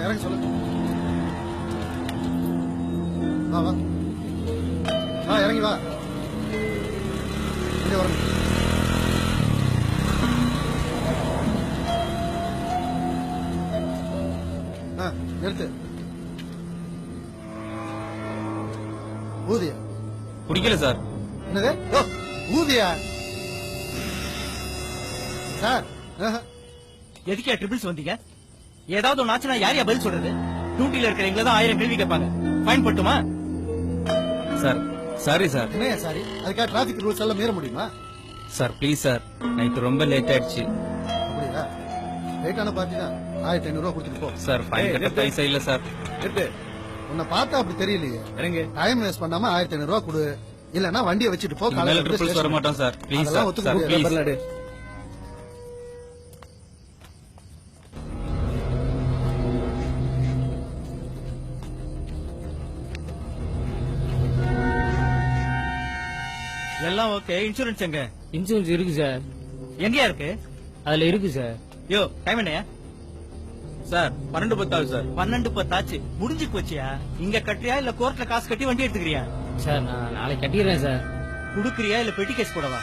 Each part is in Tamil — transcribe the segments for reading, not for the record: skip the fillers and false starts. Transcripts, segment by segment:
இறங்கி சொல்லு. வா வா வா, இறங்கி வா. இங்கே வரணும். நிறுத்து. ஊதியா குடிக்கல சார். என்னது ஊதியா சார்? எதுக்கே ட்ரிபிள்ஸ் வந்தீங்க? ஏதாவது ஒன்று ஆச்சுன்னா யாரையா பதில் சொல்றது? டியூட்டில இருக்கிற எங்களை தான் 1000 கேள்வி கேட்பாங்க. ஃபைன் போட்டுமா சார்? Sorry sir. என்ன சாரி? அதுக்காக டிராபிக் ரூல்ஸ் எல்லாம் மீற முடியுமா சார்? ப்ளீஸ் சார், நைட்டு ரொம்ப லேட் ஆயிடுச்சு. அப்படியா? லேட்டான பார்ட்டி தான். 1500 ரூபா கொடுத்துட்டு போ சார். ஃபைன் கட்ட பைசா இல்ல சார். உன்னை பார்த்தா அப்படி தெரியலையே. இறங்கு. டைம் வேஸ்ட் பண்ணாம 1500 ரூபா கொடு, இல்லன்னா வண்டியை வச்சுட்டு போ. மேல ட்ரிபிள்ஸ் வர மாட்டோம் sir. Please sir. Sir please. எல்லாம் ஓகே. இன்சூரன்ஸ் எங்க? இன்சூரன்ஸ் இருக்கு சார். எங்கயா இருக்கு? அதுல இருக்கு சார். யோ டைம் என்னையா? Sir 12:10 sir. 12:10 ஆச்சு. முடிஞ்சு போச்சியா? இங்க கட்டுறியா இல்ல கோர்ட்ல காசு கட்டி வண்டி எடுத்துக்கிறியா? சார் நான் நாளைக்கு கட்டிடுறேன் சார். குடுக்குறியா இல்ல பெட்டி கேஸ் போடவா?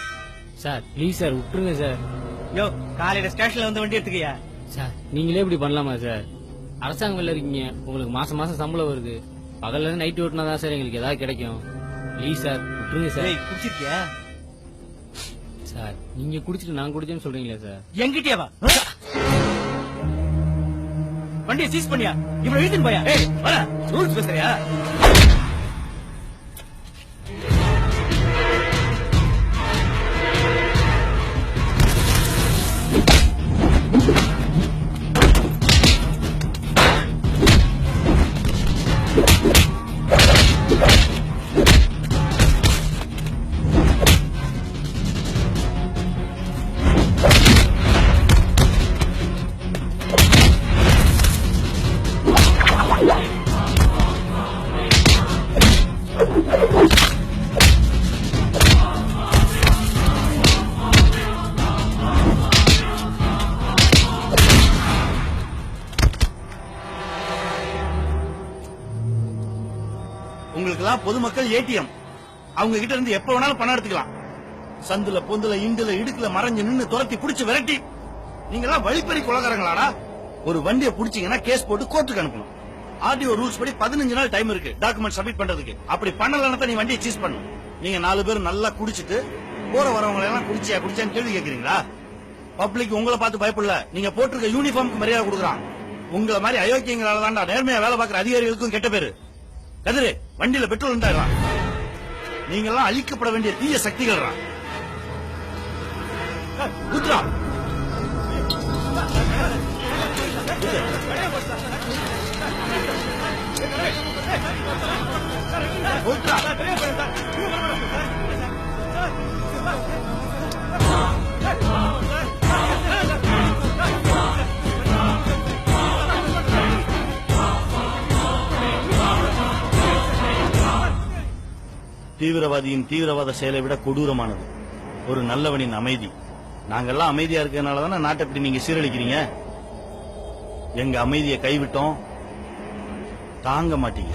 சார் ப்ளீஸ் சார் விட்டுருங்க சார். யோ காலையில ஸ்டேஷன்ல வந்து வண்டி எடுத்துக்கியா? சார் நீங்களே இப்படி பண்ணலாமா சார்? அரசாங்க வேலை இருக்கீங்க, உங்களுக்கு மாசம் மாசம் சம்பளம் வருது. பகல்ல இருந்து நைட் ஓட்டினா தான் சார் எங்களுக்கு ஏதாவது கிடைக்கும். ப்ளீஸ் சார் விட்டுருங்க சார். குடிச்சிருக்கியா? சார் நீங்க குடிச்சிட்டு நான் குடிச்சேன்னு சொல்றீங்களா சார்? எங்கிட்டே வா. வண்டியை சீஸ் பண்ணியா? இவ்வளவு இழுத்துன்னு போயா? ரூல்ஸ் பேசுறியா? உங்களுக்கெல்லாம் பொதுமக்கள் ஏடிஎம். அவங்க கிட்ட இருந்து எப்ப வேணாலும் பணம் எடுத்துக்கலாம். சந்துல பொந்துல இண்டுல இடுக்குல மறைஞ்சு நின்னு துரத்தி புடிச்சு விரட்டி. நீங்க எல்லாம் வழிப்பறி கொலகாரங்களாடா? ஒரு வண்டியை புடிச்சீங்கன்னா கேஸ் போட்டு கோர்ட்டுக்கு அனுப்பணும். ஆர்டிஓ ரூல்ஸ் படி 15 நாள் டைம் இருக்கு டாக்குமெண்ட் சப்மிட் பண்றதுக்கு. அப்படி பண்ணலன்னா நீ வண்டியை சீஸ் பண்ணணும். நீங்க 4 பேர் நல்லா குடிச்சிட்டு போற வரவங்களை எல்லாம் குடிச்சான்னு கேள்வி கேக்குறீங்களா? பப்ளிக் உங்களை பார்த்து பயப்படல, நீங்க போட்டிருக்க யூனிஃபார்முக்கு மரியாதை கொடுக்குறான். உங்களை மாதிரி அயோக்கியங்களால தான்டா நேர்மையா வேலை பார்க்கிற அதிகாரிகளுக்கும் கெட்ட பேரு. கதிரு வண்டியில பெட்ரோல் உண்டாயிரம். நீங்க எல்லாம் அழிக்கப்பட வேண்டிய தீய சக்திகள். தீவிரவாதியின் தீவிரவாத செயலை விட கொடூரமானது ஒரு நல்லவனின் அமைதி. நாங்கெல்லாம் அமைதியா இருக்கிறதுனாலதானே நாட்டை இப்படி நீங்க சீரழிக்கிறீங்க. எங்க அமைதியை கைவிட்டோம், தாங்க மாட்டீங்க.